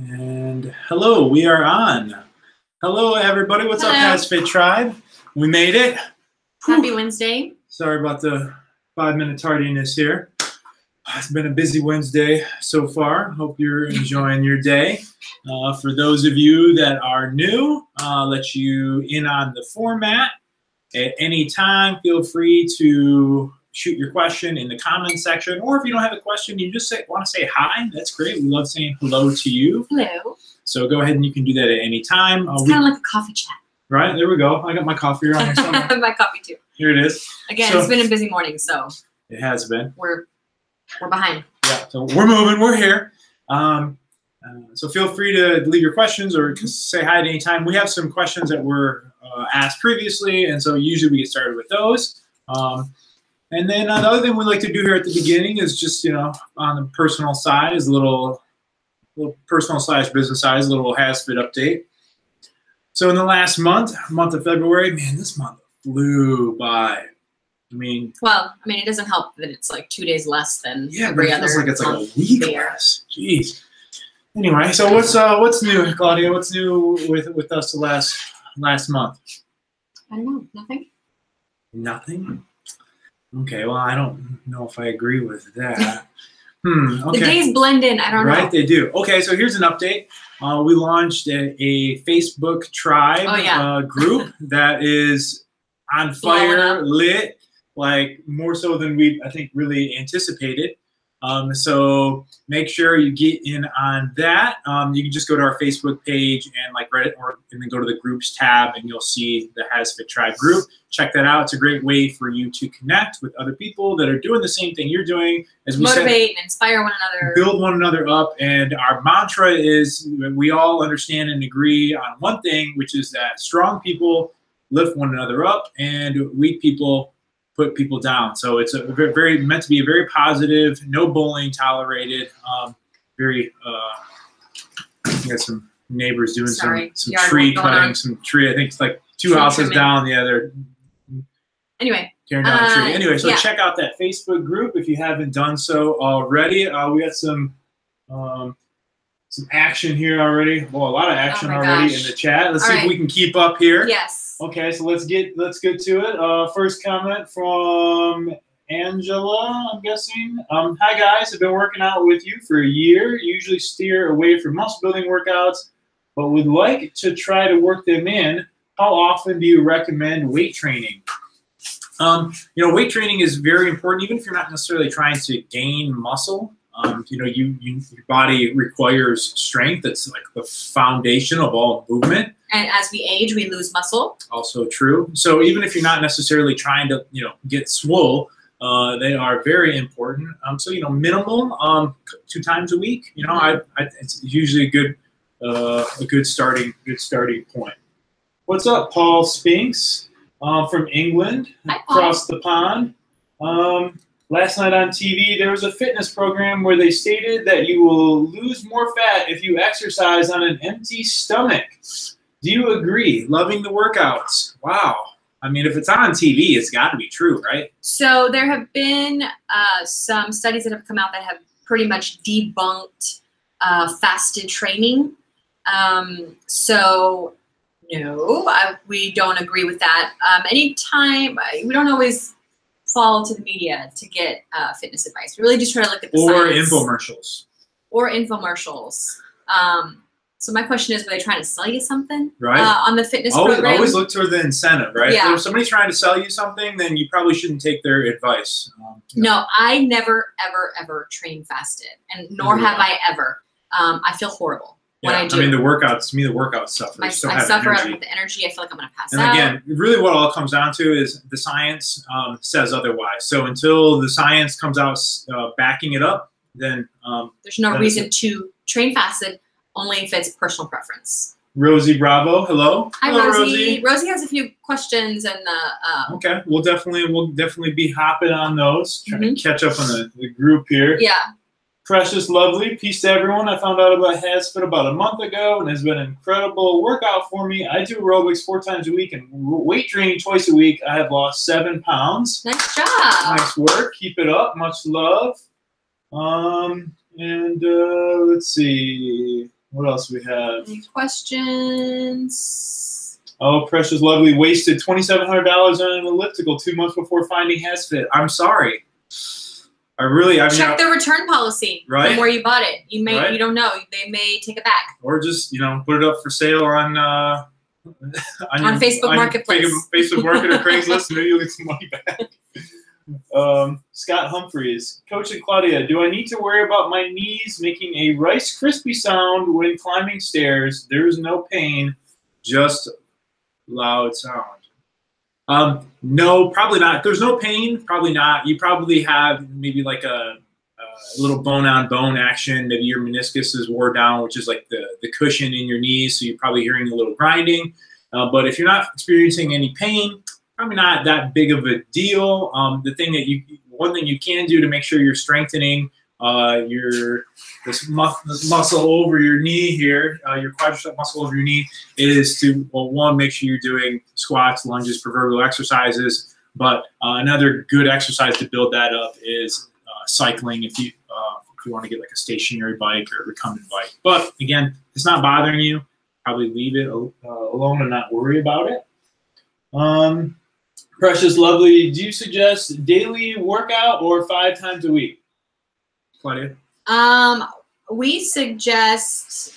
And hello, we are on. Hello, everybody. What's up, HasFit Tribe? We made it. Happy Wednesday. Sorry about the 5-minute tardiness here. It's been a busy Wednesday so far. Hope you're enjoying your day. For those of you that are new, let you in on the format. At any time, feel free to shoot your question in the comment section, or if you don't have a question, you just want to say hi. That's great. We love saying hello to you. Hello. So go ahead and you can do that at any time. It's kind of like a coffee chat. Right, there we go. I got my coffee here on my stomach. My coffee too. Here it is. Again, it's been a busy morning, so it has been. We're behind. Yeah, so we're moving. We're here. So feel free to leave your questions or say hi at any time. We have some questions that were asked previously, and so usually we get started with those. And then the other thing we like to do here at the beginning is just, on the personal side is a little personal / business side, a little HasFit update. So in the last month of February, man, this month flew by. Well, it doesn't help that it's like 2 days less than every other. Yeah, it feels like it's like a week less. Jeez. Anyway, so what's new, Claudia? What's new with us the last month? I don't know. Nothing. Nothing? Okay, well, I don't know if I agree with that. Okay. The days blend in. I don't know. Right, they do. Okay, so here's an update. We launched a Facebook Tribe group that is on fire, lit, like more so than we, I think, really anticipated. So make sure you get in on that. You can just go to our Facebook page and and then go to the groups tab, and you'll see the HasFit Tribe group. Check that out. It's a great way for you to connect with other people that are doing the same thing you're doing. As we motivate and inspire one another. Build one another up. And our mantra is we all understand and agree on one thing, which is that strong people lift one another up and weak people put people down. So it's a very meant to be a very positive, no bullying tolerated. We got some neighbors doing some tree cutting, some tree. I think it's like two houses down. Yeah, they're tearing down the tree. Anyway, so check out that Facebook group if you haven't done so already. We got some action here already. Well, a lot of action already in the chat. Let's see if we can keep up here. Yes. Okay, so let's get to it. First comment from Angela, I'm guessing. Hi guys, I've been working out with you for a year. Usually steer away from muscle building workouts, but would like to try to work them in. How often do you recommend weight training? Weight training is very important, even if you're not necessarily trying to gain muscle. Your body requires strength. It's like the foundation of all movement. And as we age, we lose muscle. Also true. So even if you're not necessarily trying to, get swole, they are very important. So minimum 2 times a week. It's usually a good starting point. What's up, Paul Spinks from England, across the pond. Last night on TV, there was a fitness program where they stated that you will lose more fat if you exercise on an empty stomach. Do you agree? Loving the workouts. Wow. If it's on TV, it's got to be true, right? So there have been some studies that have come out that have pretty much debunked fasted training. So no, we don't agree with that. Anytime, we don't always fall to the media to get fitness advice. We really just try to look at the science. Or infomercials. So my question is, were they trying to sell you something on the fitness program? Always look toward the incentive, right? Yeah. If there's somebody trying to sell you something, then you probably shouldn't take their advice. No, I never, ever, ever train fasted, and nor have I ever. I feel horrible when I do. The workouts suffer. I suffer with the energy. I feel like I'm going to pass out. And again, really what it all comes down to is the science says otherwise. So until the science comes out backing it up, then there's no reason to train fasted, only if it's personal preference. Rosie Bravo, hello. Hi, hello, Rosie. Rosie has a few questions and okay, we'll definitely be hopping on those. Trying to catch up on the group here. Yeah. Precious Lovely, peace to everyone. I found out about HasFit about a month ago and has been an incredible workout for me. I do aerobics 4 times a week and weight training twice a week. I have lost 7 pounds. Nice job. Nice work. Keep it up. Much love. Let's see. What else else we have? Any questions? Oh, Precious Lovely wasted $2,700 on an elliptical 2 months before finding HasFit. I'm sorry. Check the return policy right? from where you bought it. You don't know. They may take it back. Or just put it up for sale on Facebook Marketplace. Facebook Market or Craigslist. Maybe you'll get some money back. Scott Humphreys, Coach and Claudia, do I need to worry about my knees making a Rice Krispie sound when climbing stairs? There is no pain, just loud sound. No, probably not. There's no pain, probably not. You probably have maybe like a little bone-on-bone action. Maybe your meniscus is wore down, which is like the cushion in your knees, so you're probably hearing a little grinding. But if you're not experiencing any pain, probably not that big of a deal. The thing that one thing you can do to make sure you're strengthening this muscle over your knee here, your quadricep muscle over your knee, is to, well, one, make sure you're doing squats, lunges, proverbial exercises. But another good exercise to build that up is cycling if you want to get like a stationary bike or a recumbent bike. But again, if it's not bothering you, probably leave it alone and not worry about it. Precious Lovely, do you suggest daily workout or 5 times a week? Claudia? We suggest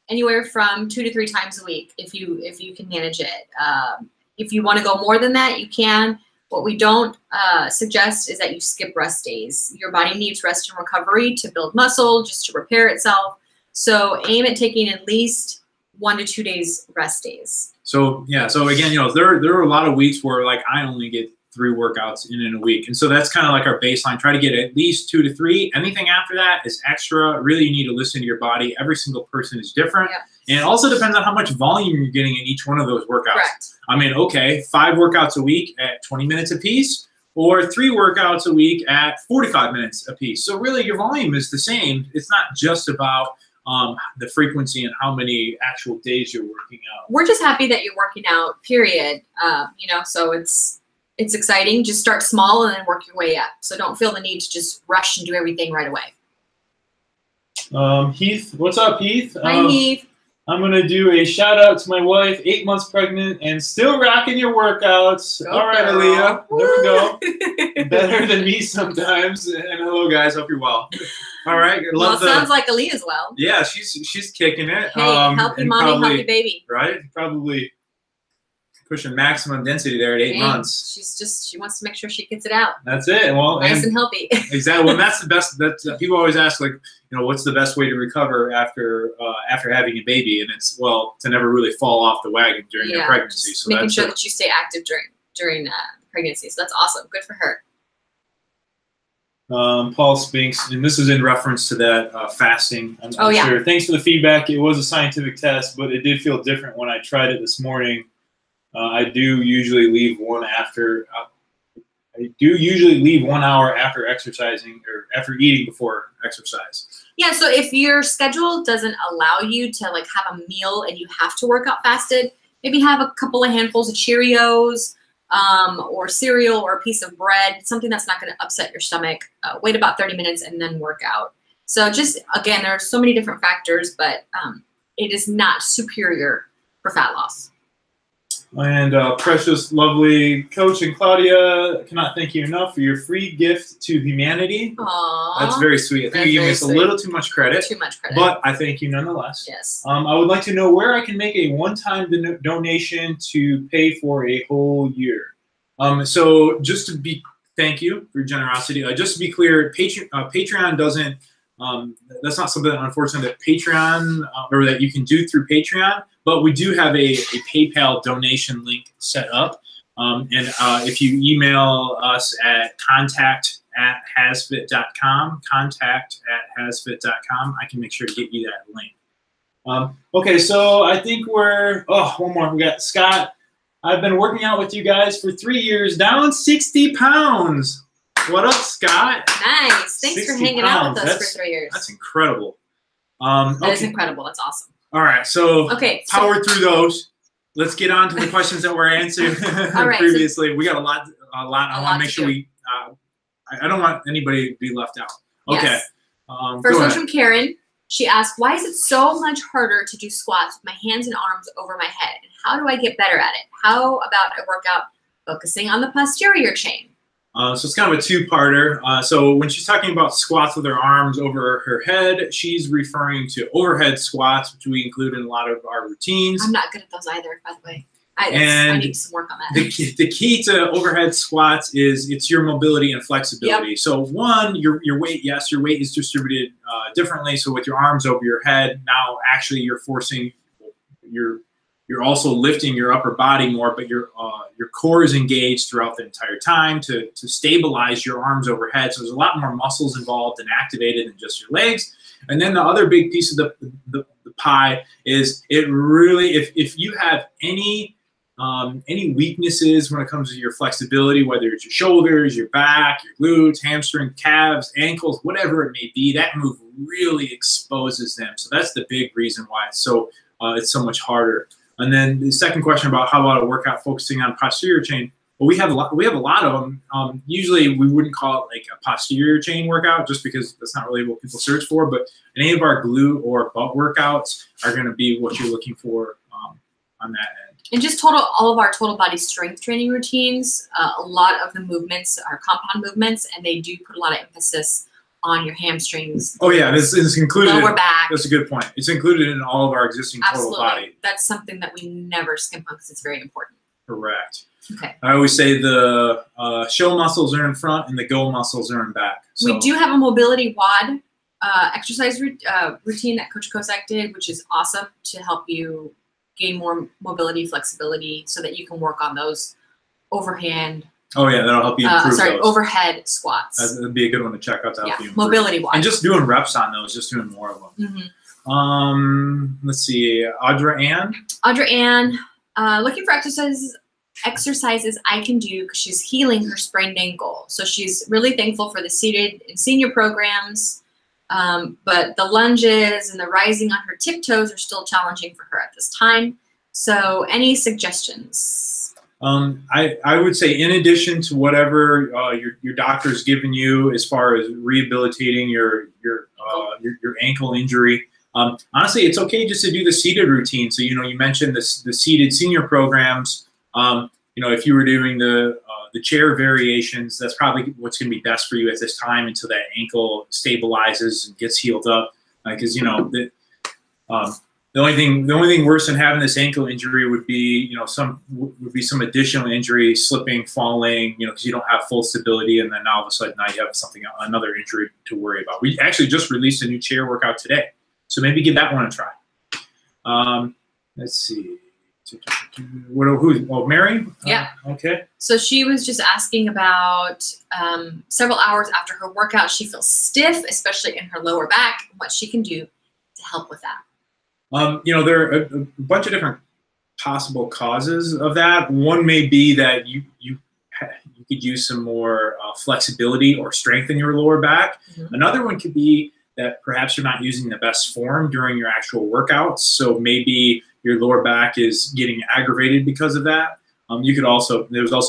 anywhere from 2 to 3 times a week if you can manage it. If you want to go more than that, you can. What we don't suggest is that you skip rest days. Your body needs rest and recovery to build muscle, just to repair itself. So aim at taking at least 1 to 2 days rest days. So yeah, so again, there are a lot of weeks where like I only get 3 workouts in a week, and so that's kind of like our baseline. Try to get at least 2 to 3. Anything after that is extra. Really, you need to listen to your body. Every single person is different, and it also depends on how much volume you're getting in each one of those workouts. Correct. I mean, okay, 5 workouts a week at 20 minutes apiece, or 3 workouts a week at 45 minutes apiece. So really, your volume is the same. It's not just about the frequency and how many actual days you're working out. We're just happy that you're working out, period. So it's exciting. Just start small and then work your way up. So don't feel the need to just rush and do everything right away. Heath, what's up, Heath? Hi, Heath. I'm going to do a shout out to my wife, 8 months pregnant and still rocking your workouts. Go all right, girl. Aaliyah. There we go. Better than me sometimes. And hello, guys. Hope you're well. All right. Sounds like Aaliyah as well. Yeah, she's kicking it. Hey, healthy mommy, healthy baby. Right? Probably pushing maximum density there at 8 months. She wants to make sure she gets it out. That's it. Well, nice and healthy. Exactly. Well, that's the best. People always ask, like, what's the best way to recover after having a baby? And it's, well, to never really fall off the wagon during your pregnancy. So making sure that you stay active during pregnancy. So that's awesome. Good for her. Paul Spinks, and this is in reference to that fasting. I'm sure. Thanks for the feedback. It was a scientific test, but it did feel different when I tried it this morning. I do usually leave 1 hour after exercising or after eating before exercise. Yeah, so if your schedule doesn't allow you to like have a meal and you have to work out fasted, maybe have a couple of handfuls of Cheerios or cereal or a piece of bread, something that's not going to upset your stomach. Wait about 30 minutes and then work out. So just, again, there are so many different factors, but it is not superior for fat loss. And Precious Lovely Coach and Claudia, cannot thank you enough for your free gift to humanity. Aww. That's very sweet. I think you gave us a little too much credit. Too much credit. But I thank you nonetheless. Yes. I would like to know where I can make a one-time donation to pay for a whole year. So just to be, thank you for your generosity. Just to be clear, Patreon doesn't, that's not something, unfortunately, that Patreon, or that you can do through Patreon. But we do have a PayPal donation link set up. And if you email us at contact@hasfit.com, contact@hasfit.com, I can make sure to get you that link. Okay, so I think one more. We got Scott. I've been working out with you guys for 3 years, down 60 pounds. What up, Scott? Nice. Thanks for hanging out with us for 3 years. That's incredible. That is incredible. That's awesome. All right, so power through those. Let's get on to the questions that were answered previously. So we got a lot. I want to make sure I don't want anybody to be left out. Okay. First one's from Karen. She asked, why is it so much harder to do squats with my hands and arms over my head? And how do I get better at it? How about a workout focusing on the posterior chain? So it's kind of a two-parter. So when she's talking about squats with her arms over her head, she's referring to overhead squats, which we include in a lot of our routines. I'm not good at those either, by the way. I need some work on that. The key to overhead squats is it's your mobility and flexibility. Yep. So one, your weight, yes, your weight is distributed differently. So with your arms over your head, now actually you're forcing you're also lifting your upper body more, but your core is engaged throughout the entire time to stabilize your arms overhead. So there's a lot more muscles involved and activated than just your legs. And then the other big piece of the pie is it really, if you have any weaknesses when it comes to your flexibility, whether it's your shoulders, your back, your glutes, hamstring, calves, ankles, whatever it may be, that move really exposes them. So that's the big reason why it's so much harder. And then the second question about how about a workout focusing on posterior chain? Well, we have a lot of them. Usually we wouldn't call it like a posterior chain workout just because that's not really what people search for. But any of our glute or butt workouts are going to be what you're looking for on that end. And just all of our total body strength training routines, a lot of the movements are compound movements, and they do put a lot of emphasis on your hamstrings. Oh yeah, this is included. Lower back. That's a good point. It's included in all of our existing total Absolutely. body. That's something that we never skimp on because it's very important. Correct. Okay. I always say the show muscles are in front and the go muscles are in back. So. We do have a mobility WOD exercise routine that Coach Kosak did, which is awesome to help you gain more mobility, flexibility, so that you can work on those overhand. Oh yeah, that'll help you improve those. Overhead squats. That'd be a good one to check out to help you improve. Mobility WOD. And just doing reps on those, just doing more of them. Mm-hmm. Let's see, Audra Ann, looking for exercises I can do because she's healing her sprained ankle. So she's really thankful for the seated and senior programs, but the lunges and the rising on her tiptoes are still challenging for her at this time. So any suggestions? I would say in addition to whatever your doctor's given you as far as rehabilitating your ankle injury, honestly, it's okay just to do the seated routine. So, you mentioned the seated senior programs. If you were doing the chair variations, that's probably what's going to be best for you at this time until that ankle stabilizes and gets healed up. Because the only thing worse than having this ankle injury would be some additional injury, slipping, falling, because you don't have full stability, and then all of a sudden now you have another injury to worry about. We actually just released a new chair workout today, so maybe give that one a try. Let's see. Mary? Yeah. Okay. So she was just asking about several hours after her workout, she feels stiff, especially in her lower back, and what she can do to help with that. There are a bunch of different possible causes of that. One may be that you could use some more flexibility or strength in your lower back. Mm-hmm. Another one could be that perhaps you're not using the best form during your actual workouts. So maybe your lower back is getting aggravated because of that. There's also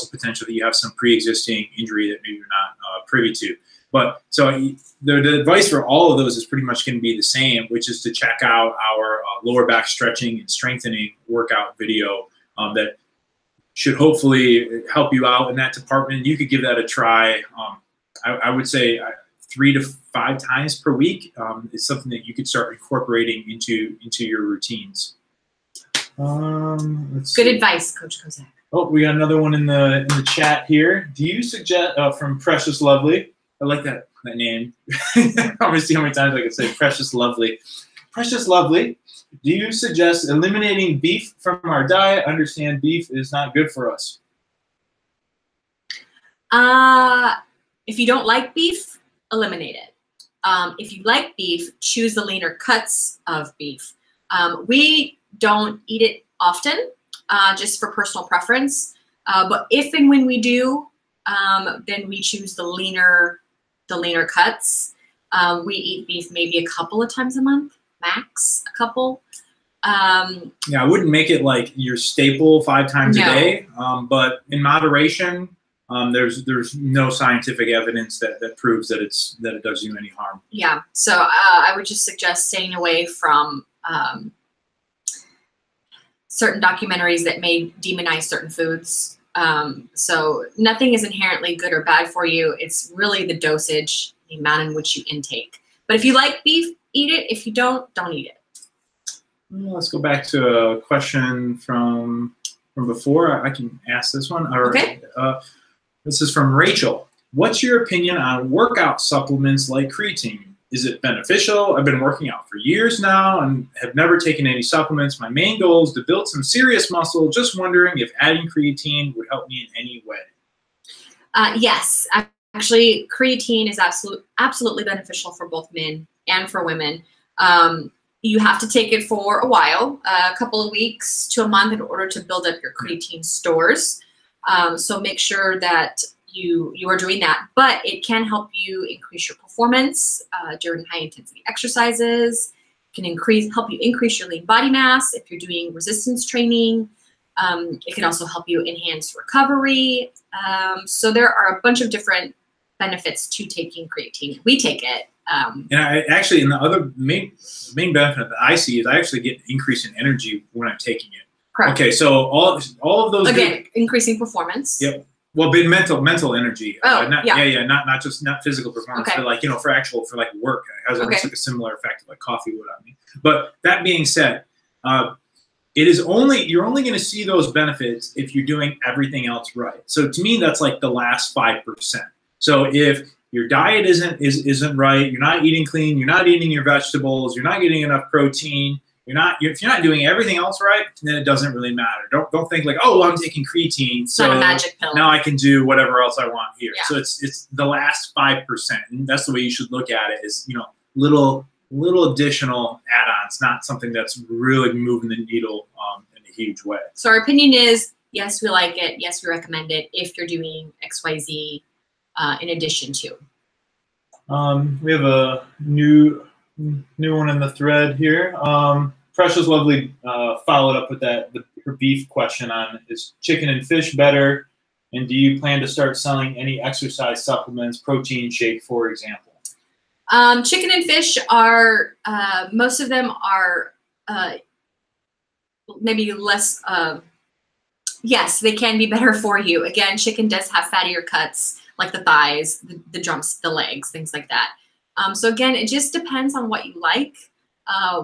potential that you have some pre-existing injury that maybe you're not privy to. But so the advice for all of those is pretty much going to be the same, which is to check out our lower back stretching and strengthening workout video that should hopefully help you out in that department. You could give that a try. I would say 3 to 5 times per week is something that you could start incorporating into your routines. Good advice, Coach Kosak. Oh, we got another one in the chat here. Do you suggest from Precious Lovely? I like that name. I want to see how many times I can say Precious Lovely. Precious Lovely, do you suggest eliminating beef from our diet? Understand beef is not good for us. If you don't like beef, eliminate it. If you like beef, choose the leaner cuts of beef. We don't eat it often, just for personal preference. But if and when we do, then we choose the leaner cuts. We eat beef maybe a couple of times a month, max a couple. Yeah, I wouldn't make it like your staple 5 times a day, but in moderation, there's no scientific evidence that proves that it does you any harm. Yeah. So I would just suggest staying away from certain documentaries that may demonize certain foods. So nothing is inherently good or bad for you. It's really the dosage, the amount in which you intake. But if you like beef, eat it. If you don't eat it. Let's go back to a question from before. I can ask this one. Okay. This is from Rachel. What's your opinion on workout supplements like creatine? Is it beneficial? I've been working out for years now and have never taken any supplements. My main goal is to build some serious muscle. Just wondering if adding creatine would help me in any way. Yes. Actually, creatine is absolutely beneficial for both men and for women. You have to take it for a while, a couple of weeks to a month in order to build up your creatine stores. So make sure that you are doing that, but it can help you increase your performance during high intensity exercises. It can help you increase your lean body mass if you're doing resistance training. It can also help you enhance recovery. So there are a bunch of different benefits to taking creatine. We take it. And I actually, and the other main benefit that I see is I actually get an increase in energy when I'm taking it. Correct. Okay, so all of those again, increasing performance. Yep. Well, but mental energy. Oh, yeah. Not physical performance, okay. But like for like work, it has almost okay. like a similar effect like coffee would on me. But that being said, you're only going to see those benefits if you're doing everything else right. So to me, that's like the last 5%. So if your diet isn't right, you're not eating clean, you're not eating your vegetables, you're not getting enough protein, if you're not doing everything else right, then it doesn't really matter. Don't think like, oh, well, I'm taking creatine, so not a magic pill. Now I can do whatever else I want here. Yeah. So it's the last 5%, and that's the way you should look at it. Is little additional add-ons, not something that's really moving the needle in a huge way. So our opinion is, yes, we like it. Yes, we recommend it if you're doing XYZ in addition to. We have a new one in the thread here. Precious Lovely followed up with her beef question on, is chicken and fish better? And do you plan to start selling any exercise supplements, protein shake, for example? Chicken and fish are, most of them are maybe less, yes, they can be better for you. Again, chicken does have fattier cuts, like the thighs, the drumsticks, the legs, things like that. So again, it just depends on what you like,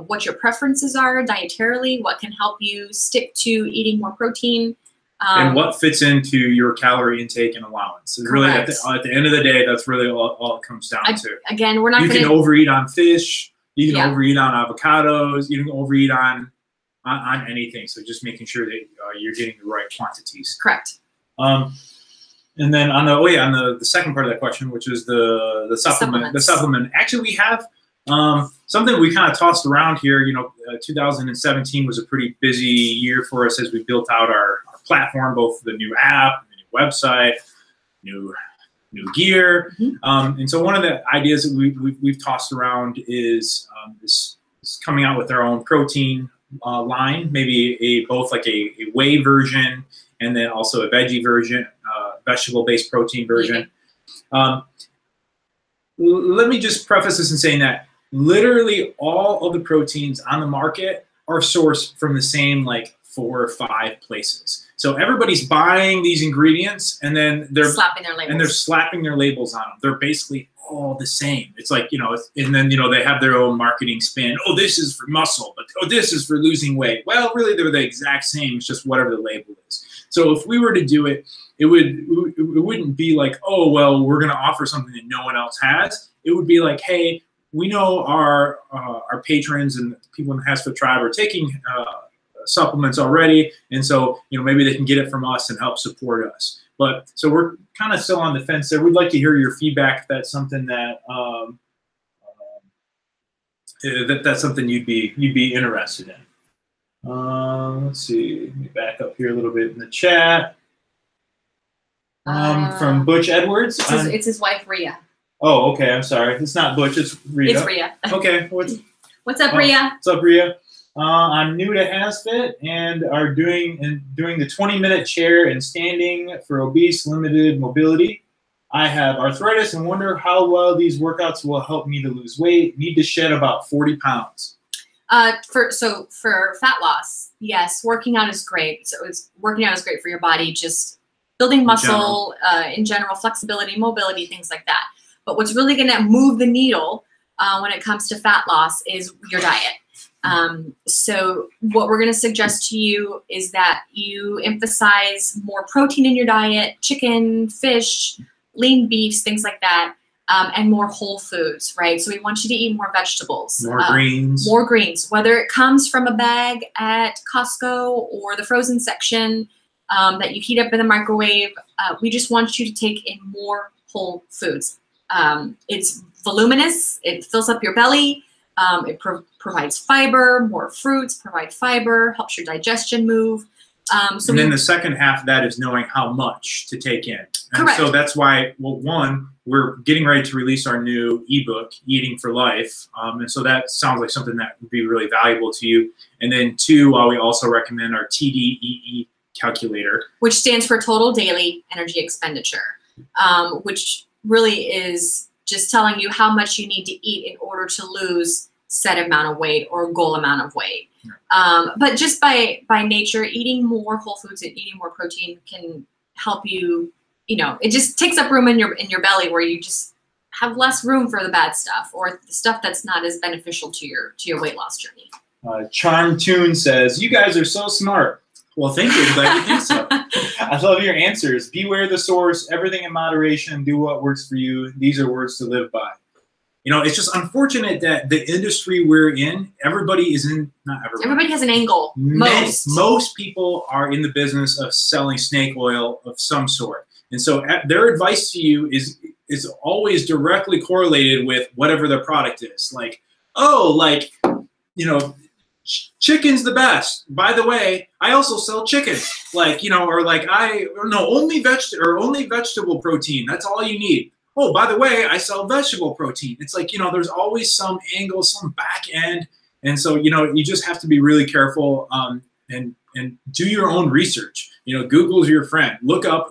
what your preferences are dietarily, what can help you stick to eating more protein. And what fits into your calorie intake and allowance. And really, at the end of the day, that's really all it comes down to. Again, we're not You can overeat on fish. You can overeat on avocados. You can overeat on anything. So just making sure that you're getting the right quantities. Correct. And then on the second part of that question, which is the supplement. Actually, we have something we kind of tossed around here. 2017 was a pretty busy year for us as we built out our platform, both the new app, the new website, new gear. Mm-hmm. And so one of the ideas that we've tossed around is coming out with their own protein line, maybe both like a whey version and then also a veggie version, vegetable-based protein version. Let me just preface this in saying that literally all of the proteins on the market are sourced from the same 4 or 5 places. So everybody's buying these ingredients and then they're slapping their labels. And they're slapping their labels on them. They're basically all the same. It's like, and then, they have their own marketing spin. Oh, this is for muscle, but this is for losing weight. Well, really, they're the exact same. It's just whatever the label is. So if we were to do it, it wouldn't be like, oh, well, we're going to offer something that no one else has. It would be like, hey, we know our patrons and people in the HasFit Tribe are taking supplements already, and so maybe they can get it from us and help support us. But so we're kind of still on the fence there. We'd like to hear your feedback if that's something that that's something you'd be interested in. Let's see. Let me back up here a little bit in the chat. From Butch Edwards. It's his wife Rhea. Oh, okay. I'm sorry. It's not Butch. It's Rhea. It's Rhea. Okay. What's up, Rhea? What's up, Rhea? I'm new to HasFit and are doing the 20-minute chair and standing for obese limited mobility. I have arthritis and wonder how well these workouts will help me to lose weight. Need to shed about 40 pounds. For fat loss, yes, working out is great. So working out is great for your body, just building muscle in general, flexibility, mobility, things like that. But what's really going to move the needle when it comes to fat loss is your diet. So what we're going to suggest to you is that you emphasize more protein in your diet, chicken, fish, lean beefs, things like that, and more whole foods, right? So we want you to eat more vegetables. More greens. More greens, whether it comes from a bag at Costco or the frozen section that you heat up in the microwave. We just want you to take in more whole foods. It's voluminous, it fills up your belly, it provides fiber, more fruits provide fiber, helps your digestion move. And then the second half of that is knowing how much to take in. And correct. So that's why, well, one, we're getting ready to release our new ebook, Eating for Life. And so that sounds like something that would be really valuable to you. And then two, we also recommend our TDEE calculator. Which stands for Total Daily Energy Expenditure, which really is just telling you how much you need to eat in order to lose set amount of weight or goal amount of weight. But just by nature, eating more whole foods and eating more protein can help you, it just takes up room in your belly where you just have less room for the bad stuff or the stuff that's not as beneficial to your weight loss journey. Charm Tune says, "You guys are so smart." Well, thank you. I'm glad you think so. I love your answers. Beware the source, everything in moderation, do what works for you. These are words to live by. It's just unfortunate that the industry we're in, everybody is in, not everybody. Everybody has an angle. Most people are in the business of selling snake oil of some sort. And so their advice to you is always directly correlated with whatever their product is. Like, chicken's the best. By the way, I also sell chicken. Only vegetable protein. That's all you need. Oh, by the way, I sell vegetable protein. It's like, there's always some angle, some back end. And so, you just have to be really careful and do your own research. Google's your friend. Look up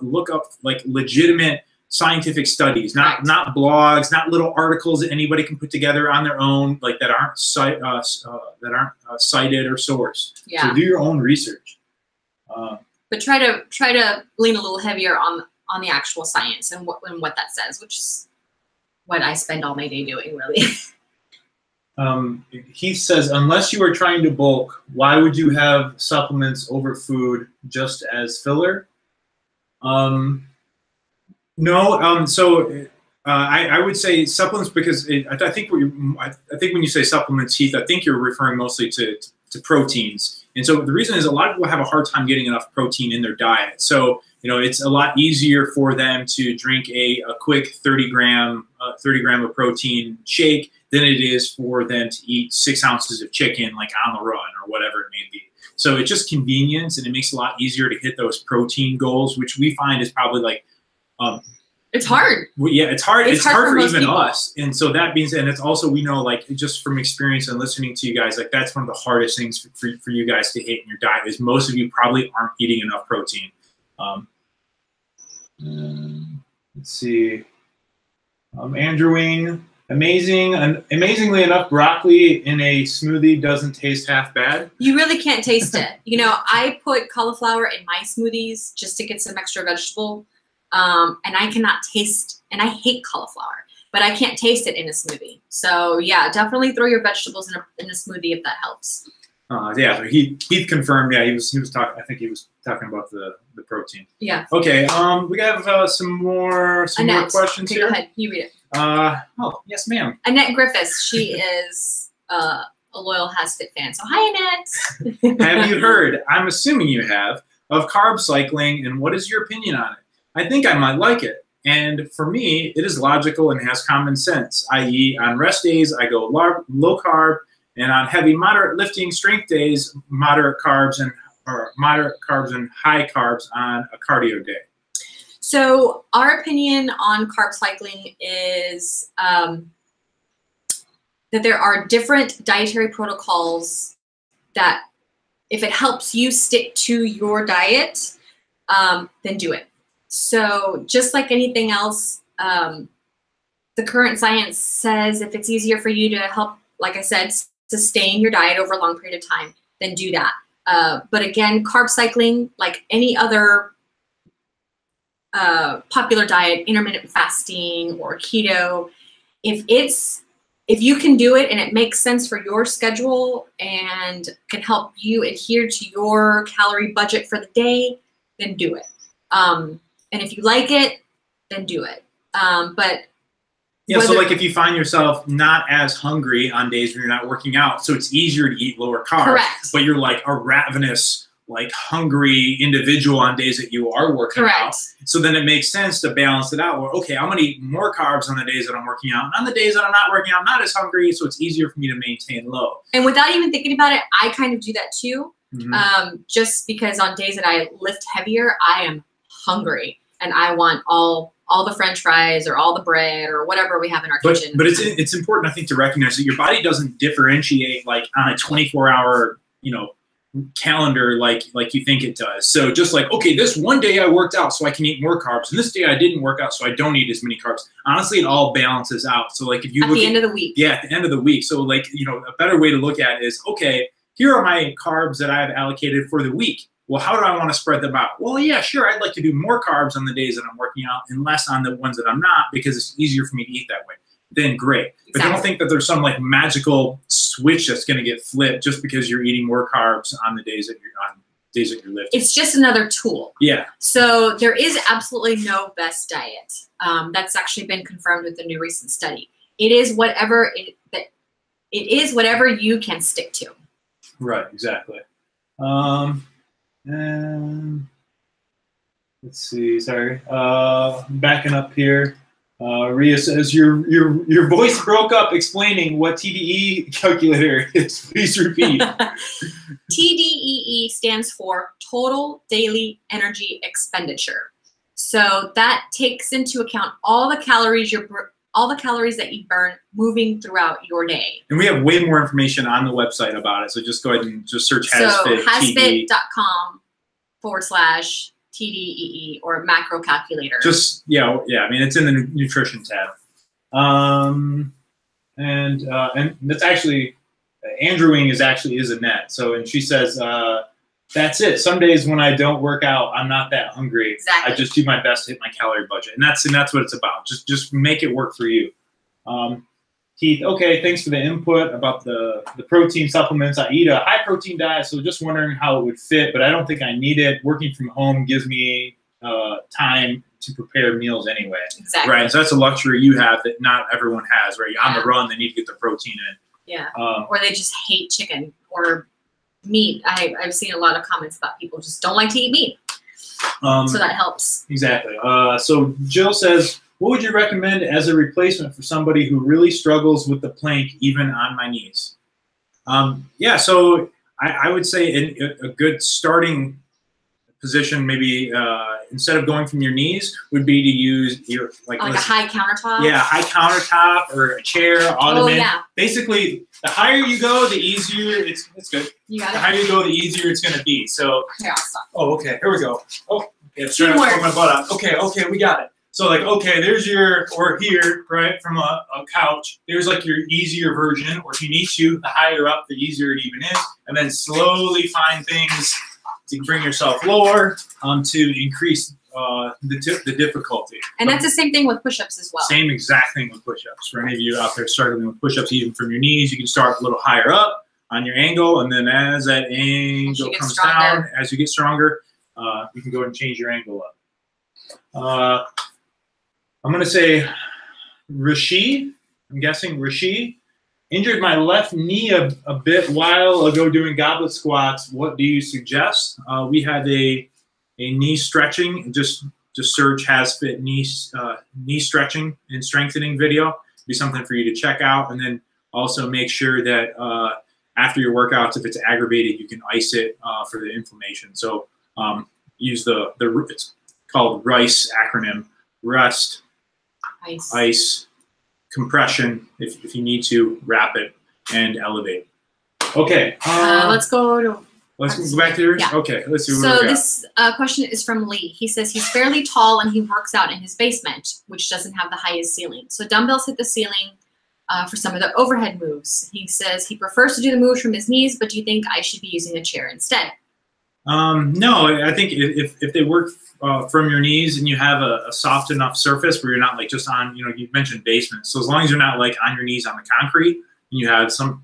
like legitimate scientific studies, not blogs, not little articles that anybody can put together on their own, like that aren't cited or sourced. Yeah. So do your own research. But try to lean a little heavier on the actual science and what that says, which is what I spend all my day doing, really. He says, unless you are trying to bulk, why would you have supplements over food just as filler? No. I would say supplements because I think when you say supplements, Heath, I think you're referring mostly to proteins. And so the reason is a lot of people have a hard time getting enough protein in their diet. So it's a lot easier for them to drink a quick 30 gram of protein shake than it is for them to eat 6 ounces of chicken like on the run or whatever it may be. So it's just convenience, and it makes it a lot easier to hit those protein goals, which we find is probably like it's hard. Well, yeah, it's hard. It's hard for even people. us. And so that means, and it's also, we know, like, just from experience and listening to you guys, like, that's one of the hardest things for you guys to hit in your diet is most of you probably aren't eating enough protein. Let's see. Andrew Wing, amazingly enough, broccoli in a smoothie doesn't taste half bad. You really can't taste it. I put cauliflower in my smoothies just to get some extra vegetable. And I cannot taste, and I hate cauliflower, but I can't taste it in a smoothie. So yeah, definitely throw your vegetables in a smoothie if that helps. Yeah, so Heath confirmed. Yeah, he was talking. I think he was talking about the protein. Yeah. Okay. We have some more questions here. Go ahead. You read it. Oh yes, ma'am. Annette Griffiths. She is a loyal HasFit fan. So hi, Annette. Have you heard? I'm assuming you have of carb cycling, and what is your opinion on it? I think I might like it. And for me, it is logical and has common sense, i.e. on rest days, I go low carb, and on heavy, moderate lifting strength days, moderate carbs and high carbs on a cardio day. So our opinion on carb cycling is that there are different dietary protocols that if it helps you stick to your diet, then do it. So just like anything else, the current science says if it's easier for you to help, like I said, sustain your diet over a long period of time, then do that. But again, carb cycling, like any other popular diet, intermittent fasting or keto, if you can do it and it makes sense for your schedule and can help you adhere to your calorie budget for the day, then do it. And if you like it, then do it. But yeah, so like if you find yourself not as hungry on days when you're not working out, so it's easier to eat lower carbs, correct. But you're like a ravenous, like hungry individual on days that you are working correct. Out. So then it makes sense to balance it out where, okay, I'm gonna eat more carbs on the days that I'm working out. And on the days that I'm not working out, I'm not as hungry, so it's easier for me to maintain low. And without even thinking about it, I kind of do that too. Just because on days that I lift heavier, I am hungry and I want all the French fries or all the bread or whatever we have in our kitchen. But it's important, I think, to recognize that your body doesn't differentiate like on a 24-hour, calendar like you think it does. So just like, okay, this one day I worked out so I can eat more carbs, and this day I didn't work out so I don't eat as many carbs. Honestly, it all balances out. So like if you look at the end of the week. Yeah, at the end of the week. So like, a better way to look at it is, okay, here are my carbs that I've allocated for the week. Well, how do I want to spread them out? Well, yeah, sure, I'd like to do more carbs on the days that I'm working out and less on the ones that I'm not because it's easier for me to eat that way. Then great. Exactly. But don't think that there's some like magical switch that's going to get flipped just because you're eating more carbs on the days that you're lifting. It's just another tool. Yeah. So there is absolutely no best diet. That's actually been confirmed with the new recent study. It is whatever you can stick to. Right. Exactly. And let's see. Sorry. Backing up here. Ria says your voice broke up explaining what TDE calculator is. Please repeat. TDEE stands for Total Daily Energy Expenditure. So that takes into account all the calories that you burn moving throughout your day. And we have way more information on the website about it. So just go ahead and just search HasFit. So hasfit.com/TDEE or macro calculator. Just, yeah. I mean, it's in the nutrition tab. And that's actually, Andrewing is a net. So, and she says, that's it. Some days when I don't work out, I'm not that hungry. Exactly. I just do my best to hit my calorie budget. And that's what it's about. Just make it work for you. Keith, okay, thanks for the input about the protein supplements. I eat a high protein diet, so just wondering how it would fit, but I don't think I need it. Working from home gives me time to prepare meals anyway. Exactly. Right, so that's a luxury you have that not everyone has, right? On the run, they need to get the protein in. Yeah, or they just hate chicken or meat. I've seen a lot of comments about people just don't like to eat meat. So that helps. Exactly. So Jill says, what would you recommend as a replacement for somebody who really struggles with the plank even on my knees? Yeah, so I would say a good starting position, maybe instead of going from your knees, would be to use your like a high countertop. Yeah, high countertop or a chair, ottoman. Oh, yeah. Basically, the higher you go, the easier it's good. You got it. The higher you go, the easier it's going to be. So. Here, I'll stop. Oh, okay. Here we go. Oh, yeah, trying to pull my butt up. Okay, we got it. So like, okay, there's or here, right, from a couch, there's like your easier version, or if you need to, the higher up, the easier it even is, and then slowly find things to bring yourself lower to increase the difficulty. And that's the same thing with push-ups as well. Same exact thing with push-ups. For any of you out there struggling with push-ups, even from your knees, you can start a little higher up on your angle, and then as that angle comes down, as you get stronger, you can go ahead and change your angle up. I'm going to say Rishi, I'm guessing Rishi, injured my left knee a bit while ago doing goblet squats. What do you suggest? We had a knee stretching, just search HasFit knee stretching and strengthening video. It'd be something for you to check out. And then also make sure that after your workouts, if it's aggravated, you can ice it for the inflammation. So use it's called RICE acronym, rest, ice, compression, if you need to, rapid, and elevate. Okay. Let's go to. Let's go back to yours. Yeah. Okay. Let's see. So this question is from Lee. He says he's fairly tall and he works out in his basement, which doesn't have the highest ceiling. So dumbbells hit the ceiling for some of the overhead moves. He says he prefers to do the moves from his knees, but do you think I should be using a chair instead? No, I think if they work from your knees and you have a soft enough surface where you're not like just on, you mentioned basement. So as long as you're not like on your knees on the concrete and you have some,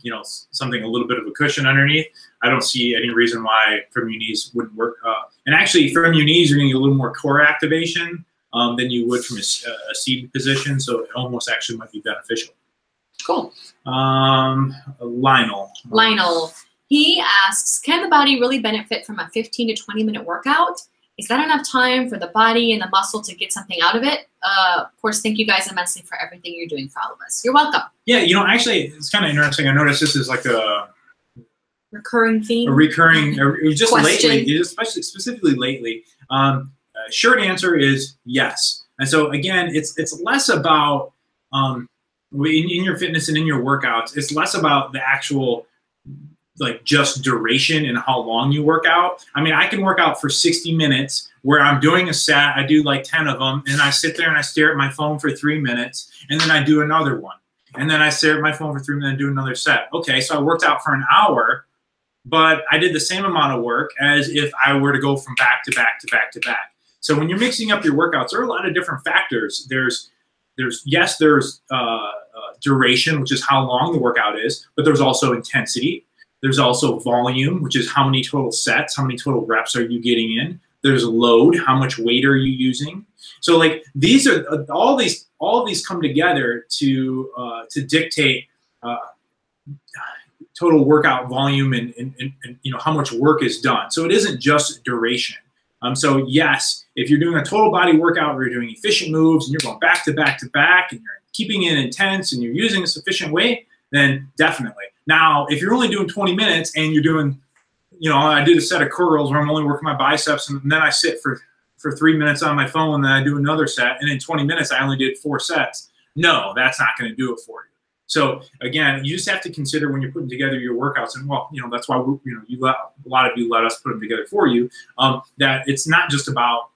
something a little bit of a cushion underneath, I don't see any reason why from your knees wouldn't work. And actually from your knees, you're going to get a little more core activation than you would from a seated position. So it almost actually might be beneficial. Cool. Lionel. He asks, can the body really benefit from a 15 to 20 minute workout? Is that enough time for the body and the muscle to get something out of it? Of course, thank you guys immensely for everything you're doing for all of us. You're welcome. Yeah, actually, it's kind of interesting. I noticed this is like a recurring theme. Just question. Lately, especially specifically lately. Short answer is yes. And so again, it's less about in your fitness and in your workouts. It's less about the actual like just duration and how long you work out. I mean, I can work out for 60 minutes where I'm doing a set. I do like 10 of them, and I sit there and I stare at my phone for 3 minutes, and then I do another one, and then I stare at my phone for 3 minutes and do another set. Okay, so I worked out for an hour, but I did the same amount of work as if I were to go from back to back to back to back. So when you're mixing up your workouts, there are a lot of different factors. There's duration, which is how long the workout is, but there's also intensity. There's also volume, which is how many total sets, how many total reps are you getting in. There's load, how much weight are you using. So like these are all these come together to dictate total workout volume and how much work is done. So it isn't just duration. So yes, if you're doing a total body workout where you're doing efficient moves and you're going back to back to back and you're keeping it intense and you're using a sufficient weight, then definitely. Now, if you're only doing 20 minutes and you're doing, I did a set of curls where I'm only working my biceps and then I sit for 3 minutes on my phone and then I do another set, and in 20 minutes I only did 4 sets. No, that's not going to do it for you. So again, you just have to consider when you're putting together your workouts, and that's why a lot of you let us put them together for you. That it's not just about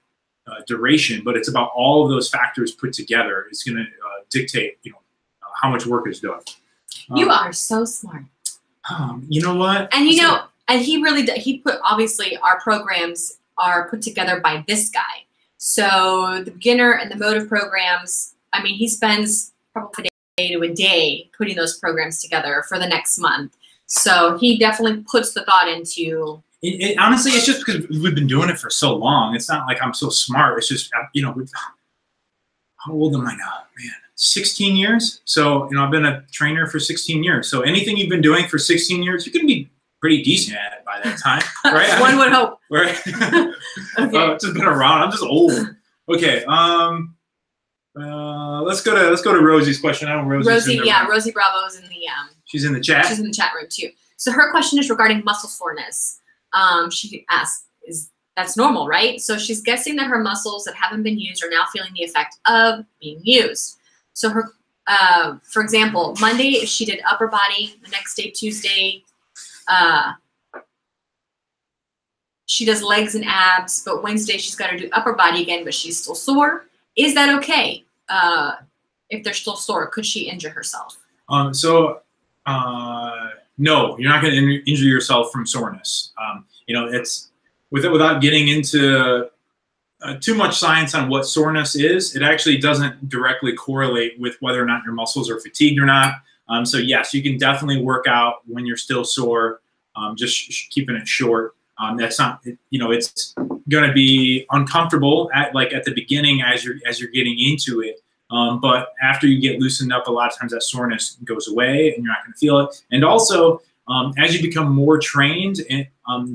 duration, but it's about all of those factors put together. It's going to dictate, how much work is done. You are so smart. You know what? And and he really he put, obviously our programs are put together by this guy. So the beginner and the motive programs, I mean, he spends probably a day to a day putting those programs together for the next month. So he definitely puts the thought into. Honestly, it's just because we've been doing it for so long. It's not like I'm so smart. It's just, how old am I now, man? 16 years. So, I've been a trainer for 16 years. So anything you've been doing for 16 years, you can be pretty decent at it by that time, right? One would hope. Right. Okay. I've just been around. I'm just old. Okay. Let's go to Rosie's question. I know Rosie, Rosie Bravo's in the she's in the chat. She's in the chat room too. So her question is regarding muscle soreness. She asked, that's normal, right? So she's guessing that her muscles that haven't been used are now feeling the effect of being used. So her, for example, Monday, if she did upper body, the next day, Tuesday, she does legs and abs, but Wednesday she's got to do upper body again, but she's still sore. Is that okay? If they're still sore, could she injure herself? No, you're not going to injure yourself from soreness. It's without getting into too much science on what soreness is. It actually doesn't directly correlate with whether or not your muscles are fatigued or not. So yes, you can definitely work out when you're still sore. Just keeping it short. That's not, it's going to be uncomfortable at the beginning as you're getting into it. But after you get loosened up, a lot of times that soreness goes away and you're not going to feel it. And also, as you become more trained,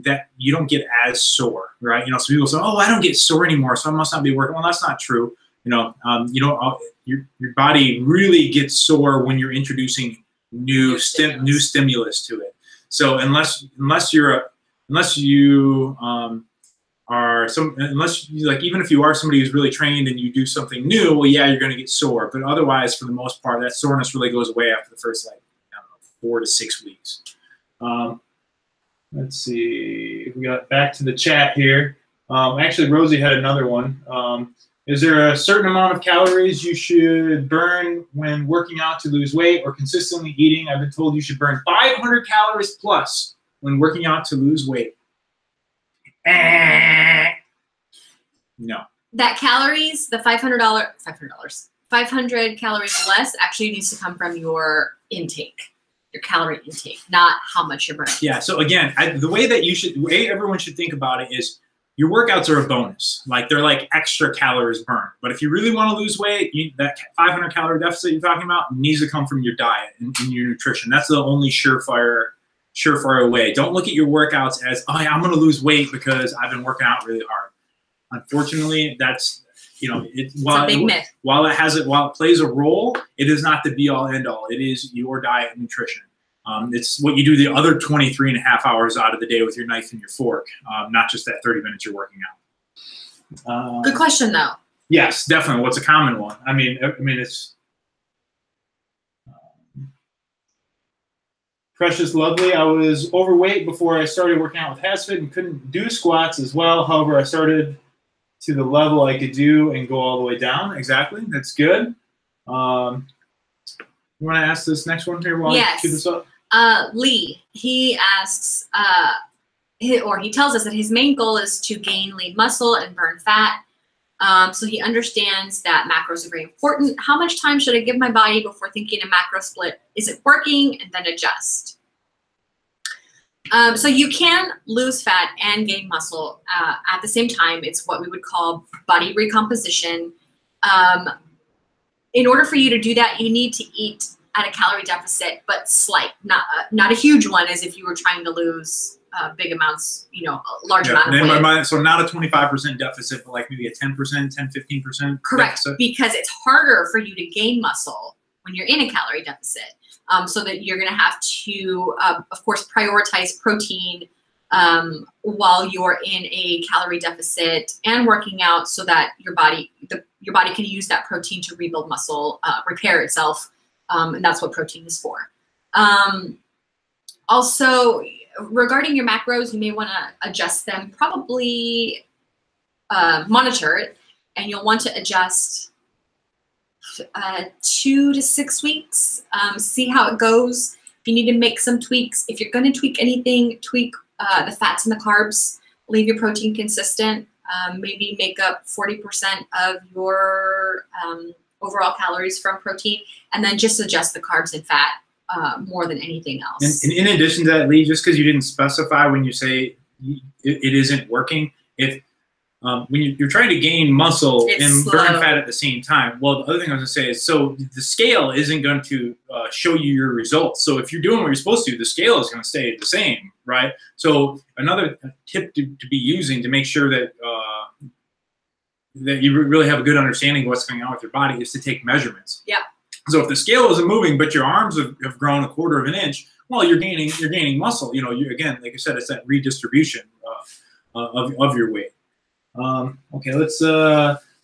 that you don't get as sore, right? Some people say, "Oh, I don't get sore anymore, so I must not be working." Well, that's not true. Your body really gets sore when you're introducing new stimulus to it. So unless you even if you are somebody who's really trained and you do something new, well, yeah, you're going to get sore. But otherwise, for the most part, that soreness really goes away after the first 4 to 6 weeks. Let's see. We got back to the chat here. Actually, Rosie had another one. Is there a certain amount of calories you should burn when working out to lose weight or consistently eating? I've been told you should burn 500 calories plus when working out to lose weight. No. That calories, the $500 calories less actually needs to come from your intake, your calorie intake, not how much you're burning. Yeah. So again, the way everyone should think about it is your workouts are a bonus. Like they're like extra calories burned. But if you really want to lose weight, that 500 calorie deficit you're talking about needs to come from your diet and your nutrition. That's the only surefire way. Don't look at your workouts as, oh, I'm going to lose weight because I've been working out really hard. Unfortunately, that's, it's a big myth. While it plays a role, it is not the be all end all. It is your diet and nutrition. It's what you do the other 23 and a half hours out of the day with your knife and your fork, not just that 30 minutes you're working out. Good question, though. Yes, definitely. What's a common one? I mean, it's Precious Lovely. I was overweight before I started working out with HasFit and couldn't do squats as well. However, I started to the level I could do and go all the way down. Exactly. That's good. You want to ask this next one here while I shoot this up? Lee, he asks, or he tells us that his main goal is to gain lean muscle and burn fat. So he understands that macros are very important. How much time should I give my body before thinking a macro split? Is it working? And then adjust. So you can lose fat and gain muscle at the same time. It's what we would call body recomposition. In order for you to do that, you need to eat at a calorie deficit, but slight, not a huge one as if you were trying to lose big amounts, a large amount of weight. In my mind, so not a 25% deficit, but like maybe a 10%, 10-15%. Correct, deficit. Because it's harder for you to gain muscle when you're in a calorie deficit. So that you're going to have to, of course, prioritize protein while you're in a calorie deficit and working out, so that your body can use that protein to rebuild muscle, repair itself, and that's what protein is for. Also, regarding your macros, you may want to adjust them. Probably monitor it, and you'll want to adjust 2 to 6 weeks. See how it goes. If you need to make some tweaks, if you're going to tweak anything, tweak the fats and the carbs. Leave your protein consistent. Maybe make up 40% of your overall calories from protein, and then just adjust the carbs and fat more than anything else. And in addition to that, Lee, just because you didn't specify when you say it isn't working, if when you're trying to gain muscle and burn fat at the same time, well, the other thing I was going to say is, so the scale isn't going to show you your results. So if you're doing what you're supposed to, the scale is going to stay the same, right? So another tip to be using to make sure that that you really have a good understanding of what's going on with your body is to take measurements. Yeah. So if the scale isn't moving, but your arms have grown 1/4 of an inch, well, you're gaining muscle. Again, like I said, it's that redistribution of your weight. Okay, let's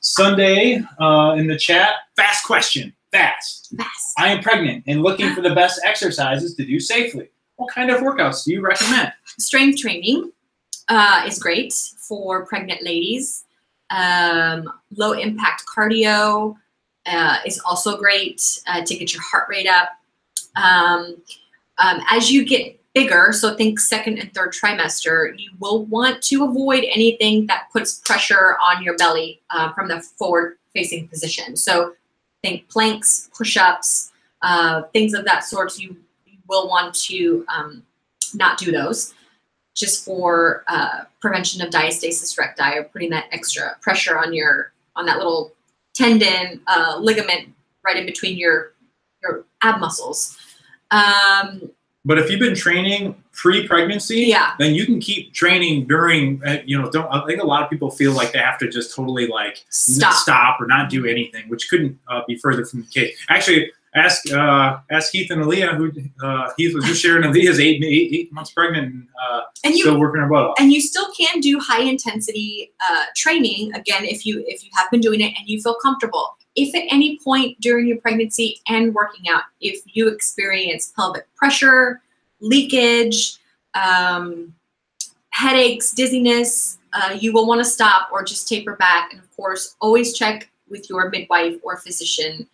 Sunday in the chat. Fast question. Fast. I am pregnant and looking for the best exercises to do safely. What kind of workouts do you recommend? Strength training is great for pregnant ladies. Low impact cardio is also great to get your heart rate up. As you get bigger, so think 2nd and 3rd trimester, you will want to avoid anything that puts pressure on your belly from the forward facing position. So think planks, push-ups, things of that sort. You will want to not do those, just for prevention of diastasis recti, or putting that extra pressure on that little tendon, ligament right in between your ab muscles. But if you've been training pre-pregnancy, then you can keep training during, I think a lot of people feel like they have to just totally like stop or not do anything, which couldn't be further from the case. Actually, ask Heath and Aaliyah, who Heath was just sharing. Aaliyah's eight months pregnant and still working her butt off. And you still can do high intensity training, again, if you have been doing it and you feel comfortable. If at any point during your pregnancy and working out, if you experience pelvic pressure leakage, headaches, dizziness, you will want to stop or just taper back. And of course, always check with your midwife or physician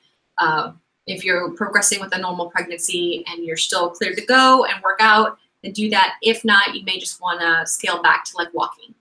if you're progressing with a normal pregnancy and you're still clear to go and work out, then do that. If not, you may just want to scale back to like walking.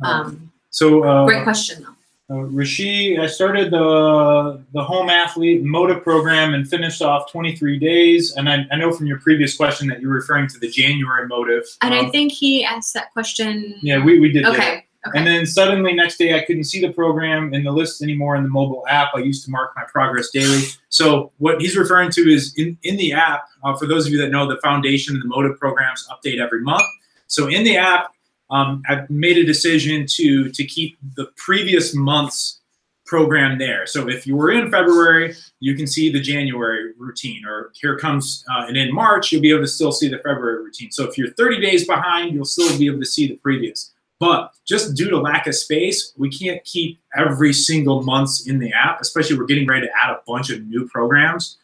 Great question though. Rishi, I started the Home Athlete Motive program and finished off 23 days. And I know from your previous question that you're referring to the January Motive. And I think he asked that question. Yeah, we did. Okay. Okay. And then suddenly next day I couldn't see the program in the list anymore in the mobile app. I used to mark my progress daily. So what he's referring to is in the app, for those of you that know, the Foundation and the Motive programs update every month. So in the app, I've made a decision to keep the previous month's program there. So if you were in February, you can see the January routine, or here comes, and in March, you'll be able to still see the February routine. So if you're 30 days behind, you'll still be able to see the previous. But just due to lack of space, we can't keep every single month in the app, especially we're getting ready to add a bunch of new programs.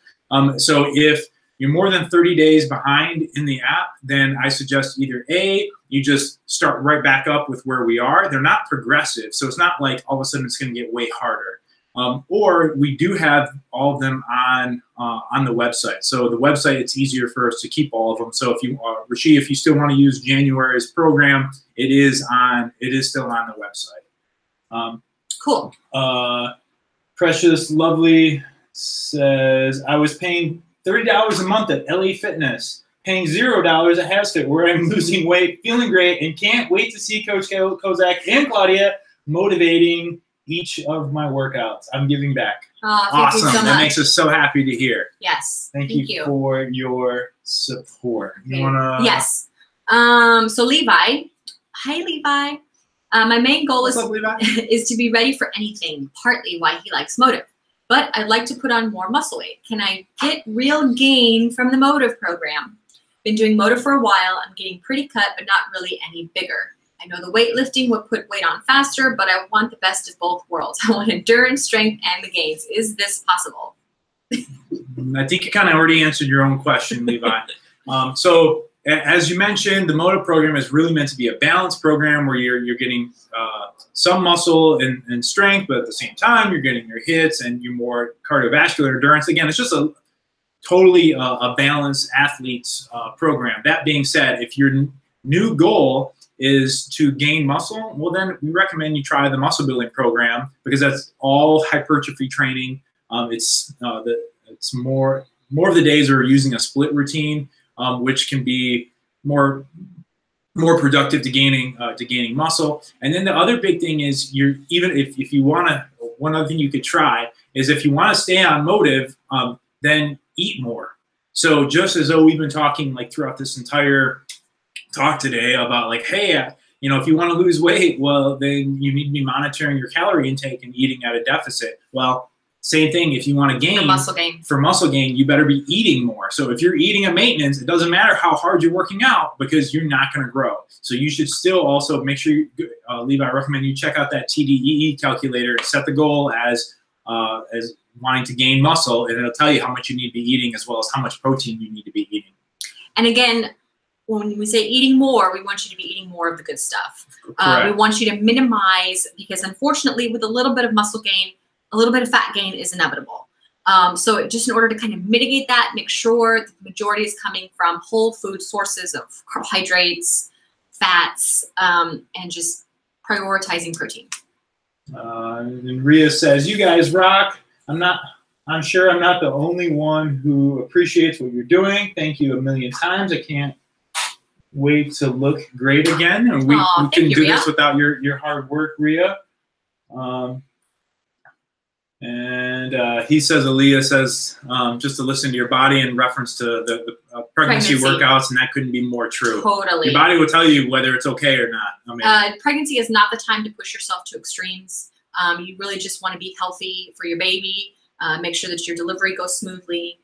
So if you're more than 30 days behind in the app, then I suggest either A, you just start right back up with where we are. They're not progressive, so it's not like all of a sudden it's going to get way harder. Or we do have all of them on the website. So the website, it's easier for us to keep all of them. So if you, Rishi, if you still want to use January's program, it is still on the website. Cool. Precious Lovely says, I was paying $30 a month at LA Fitness, paying $0 at HasFit, where I'm losing weight, feeling great, and can't wait to see Coach Kozak and Claudia motivating each of my workouts. I'm giving back. Oh, thank you so much. That makes us so happy to hear. Yes. Thank you for your support. Okay. You wanna? Yes. So Levi, hi Levi. My main goal What's up, Levi? is to be ready for anything, partly why he likes Motive. But I'd like to put on more muscle weight. Can I get real gain from the Motive program? Been doing Motive for a while. I'm getting pretty cut, but not really any bigger. I know the weightlifting would put weight on faster, but I want the best of both worlds. I want endurance, strength, and the gains. Is this possible? I think you kind of already answered your own question, Levi. So as you mentioned, the Motive program is really meant to be a balanced program where you're getting some muscle and strength, but at the same time, you're getting your hits and your more cardiovascular endurance. Again, it's just a totally a balanced athlete's program. That being said, if your new goal is to gain muscle, well, then we recommend you try the muscle building program, because that's all hypertrophy training. It's more of the days are using a split routine, which can be more productive to gaining muscle. And then the other big thing is, even if you want to, one other thing you could try is, if you want to stay on Motive, then eat more. So just as though we've been talking like throughout this entire talk today about like, hey, if you want to lose weight, well, then you need to be monitoring your calorie intake and eating at a deficit. Well, same thing, if you want to gain, for muscle gain, you better be eating more. So if you're eating at maintenance, it doesn't matter how hard you're working out, because you're not going to grow. So you should still also make sure, Levi, I recommend you check out that TDEE calculator, set the goal as wanting to gain muscle, and it'll tell you how much you need to be eating, as well as how much protein you need to be eating. And again, when we say eating more, we want you to be eating more of the good stuff. We want you to minimize, because unfortunately, with a little bit of muscle gain, a little bit of fat gain is inevitable. So just in order to kind of mitigate that, make sure that the majority is coming from whole food sources of carbohydrates, fats, and just prioritizing protein. And Rhea says, you guys rock. I'm sure I'm not the only one who appreciates what you're doing. Thank you a million times. I can't wait to look great again. And we couldn't do this without your hard work, Rhea. And he says, Aaliyah says, just to listen to your body in reference to the pregnancy workouts, and that couldn't be more true. Totally. Your body will tell you whether it's okay or not. I mean, pregnancy is not the time to push yourself to extremes. You really just want to be healthy for your baby, make sure that your delivery goes smoothly,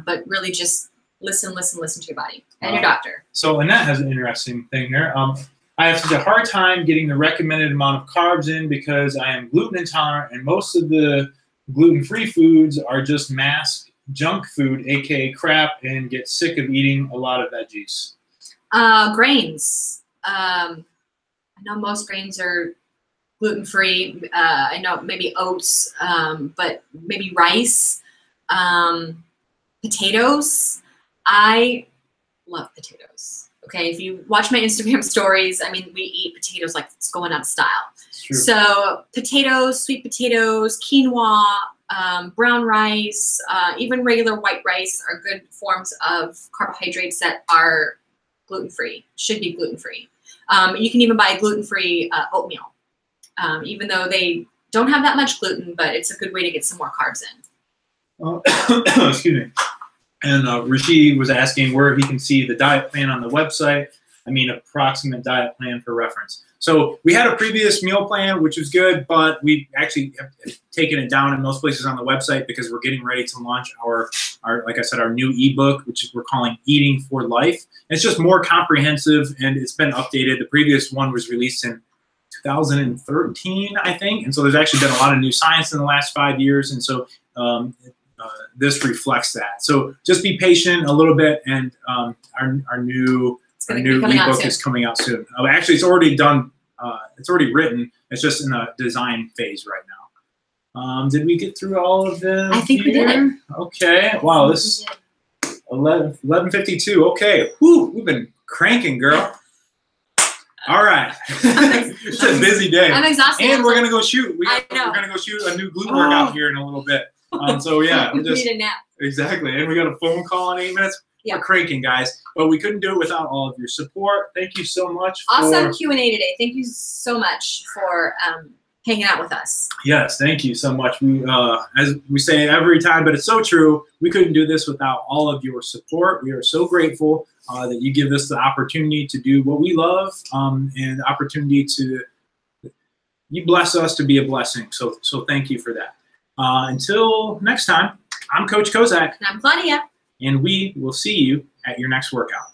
but really just listen to your body and your doctor. So Annette has an interesting thing here. I have such a hard time getting the recommended amount of carbs in because I am gluten intolerant, and most of the gluten-free foods are just masked junk food, aka crap, and get sick of eating a lot of veggies? Grains. I know most grains are gluten-free. I know maybe oats, but maybe rice, potatoes. I love potatoes. Okay, if you watch my Instagram stories, I mean, we eat potatoes like it's going out of style. So potatoes, sweet potatoes, quinoa, brown rice, even regular white rice are good forms of carbohydrates that are gluten-free, should be gluten-free. You can even buy gluten-free oatmeal, even though they don't have that much gluten, but it's a good way to get some more carbs in. Excuse me. And Rishi was asking where he can see the diet plan on the website. I mean, approximate diet plan for reference. So we had a previous meal plan, which was good, but we actually have taken it down in most places on the website because we're getting ready to launch our like I said, our new ebook, which we're calling Eating for Life. It's just more comprehensive, and it's been updated. The previous one was released in 2013, I think, and so there's actually been a lot of new science in the last 5 years, and so this reflects that. So just be patient a little bit, and our new ebook is coming out soon. Actually, it's already done. It's already written. It's just in the design phase right now. Did we get through all of them? I think we did. Okay. Wow, this 11:52. Okay. Whew, we've been cranking, girl. All right. It's a busy day. I'm exhausted. And we're gonna go shoot. We're gonna go shoot a new glute workout here in a little bit. So yeah, we need a nap. Exactly. And we got a phone call in 8 minutes. Yeah. We're cranking, guys, but we couldn't do it without all of your support. Thank you so much. Awesome Q&A today. Thank you so much for hanging out with us. Yes, thank you so much. We, as we say every time, but it's so true. We couldn't do this without all of your support. We are so grateful that you give us the opportunity to do what we love, and the opportunity to you bless us to be a blessing. So thank you for that. Until next time, I'm Coach Kozak. And I'm Claudia. And we will see you at your next workout.